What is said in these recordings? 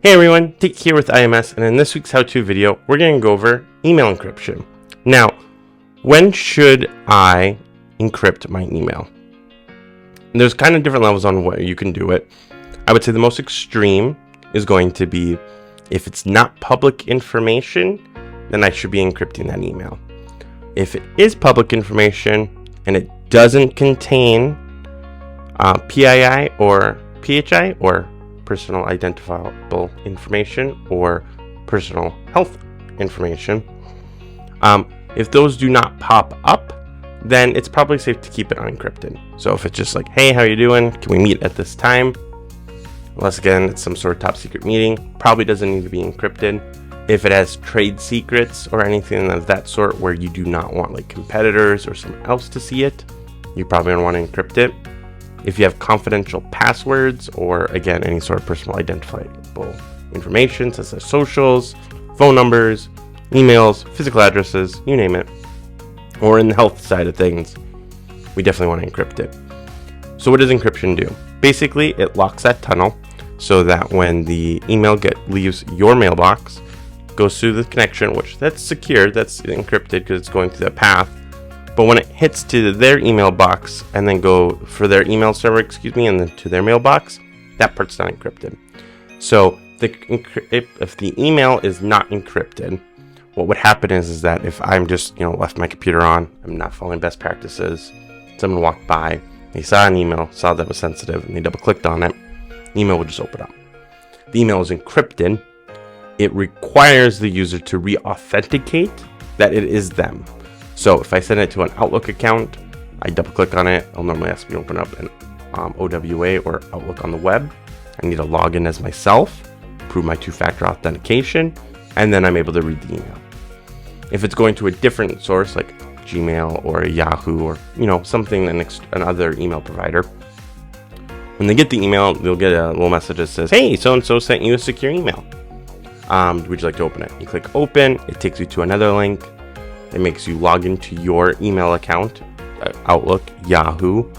Hey everyone, Dick here with IMS, and in this week's how-to video, we're going to go over email encryption. Now, when should I encrypt my email? And there's kind of different levels on what you can do it. I would say the most extreme is going to be if it's not public information, then I should be encrypting that email. If it is public information and it doesn't contain PII or PHI or personal identifiable information or personal health information, if those do not pop up, then it's probably safe to keep it unencrypted. So if it's just like, hey, how you doing? Can we meet at this time? Unless again, it's some sort of top secret meeting, probably doesn't need to be encrypted. If it has trade secrets or anything of that sort where you do not want like competitors or someone else to see it, you probably don't want to encrypt it. If you have confidential passwords or again, any sort of personal identifiable information such as socials, phone numbers, emails, physical addresses, you name it, or in the health side of things, we definitely want to encrypt it. So what does encryption do? Basically, it locks that tunnel so that when the email leaves your mailbox, goes through the connection, which that's secure, that's encrypted because it's going through that path. But when it hits to their email box and then go for their email server, and then to their mailbox, that part's not encrypted. So if the email is not encrypted, what would happen is that if I'm just left my computer on, I'm not following best practices, someone walked by, they saw an email, saw that it was sensitive, and they double clicked on it, the email would just open up. The email is encrypted. It requires the user to re-authenticate that it is them. So if I send it to an Outlook account, I double click on it, it'll normally ask me to open up an OWA or Outlook on the web. I need to log in as myself, prove my two-factor authentication, and then I'm able to read the email. If it's going to a different source like Gmail or Yahoo or something, another email provider, when they get the email, they'll get a little message that says, hey, so-and-so sent you a secure email. Would you like to open it? You click open, it takes you to another link. It makes you log into your email account, Outlook, Yahoo,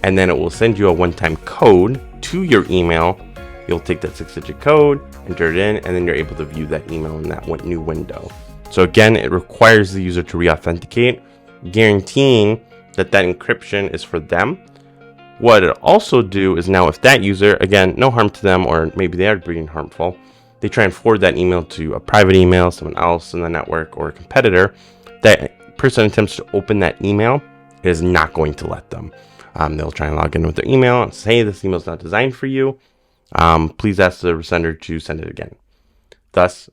and then it will send you a one-time code to your email. You'll take that 6-digit code, enter it in, and then you're able to view that email in that new window. So again, it requires the user to re-authenticate, guaranteeing that encryption is for them. What it'll also do is now if that user, again, no harm to them, or maybe they are being harmful, they try and forward that email to a private email, someone else in the network, or a competitor, that person attempts to open that email, it is not going to let them. They'll try and log in with their email and say, hey, this email is not designed for you. Please ask the sender to send it again. Thus,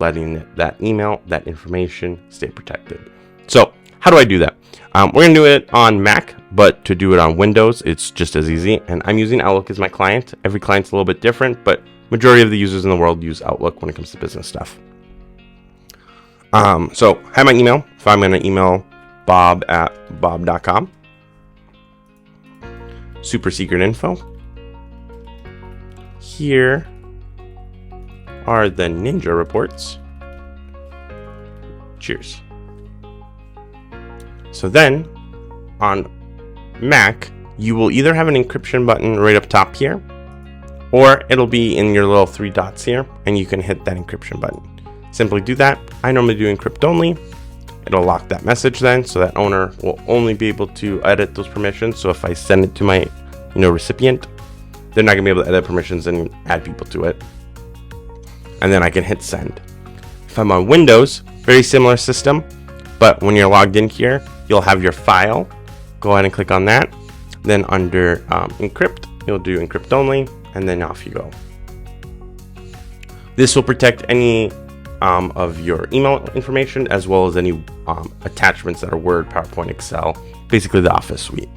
letting that email, that information stay protected. So how do I do that? We're going to do it on Mac, but to do it on Windows, it's just as easy. And I'm using Outlook as my client. Every client's a little bit different, but majority of the users in the world use Outlook when it comes to business stuff. So I have my email. So I'm going to email bob@bob.com. Super secret info. Here are the ninja reports. Cheers. So then on Mac, you will either have an encryption button right up top here, or it'll be in your little 3 dots here, and you can hit that encryption button. Simply do that. I normally do encrypt only. It'll lock that message then, so that owner will only be able to edit those permissions. So if I send it to my recipient, they're not gonna be able to edit permissions and add people to it. And then I can hit send. If I'm on Windows, very similar system, but when you're logged in here, you'll have your file. Go ahead and click on that. Then under encrypt, you'll do encrypt only, and then off you go. This will protect any of your email information, as well as any attachments that are Word, PowerPoint, Excel, basically the Office suite.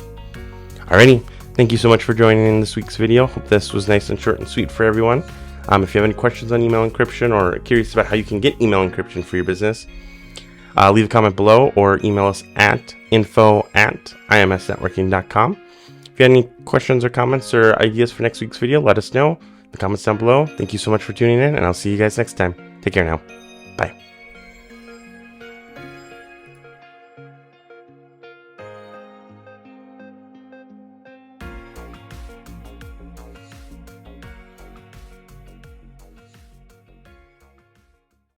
Alrighty, thank you so much for joining in this week's video. Hope this was nice and short and sweet for everyone. If you have any questions on email encryption or curious about how you can get email encryption for your business, leave a comment below or email us at info@imsnetworking.com. If you have any questions or comments or ideas for next week's video, let us know in the comments down below. Thank you so much for tuning in, and I'll see you guys next time. Take care now. Bye.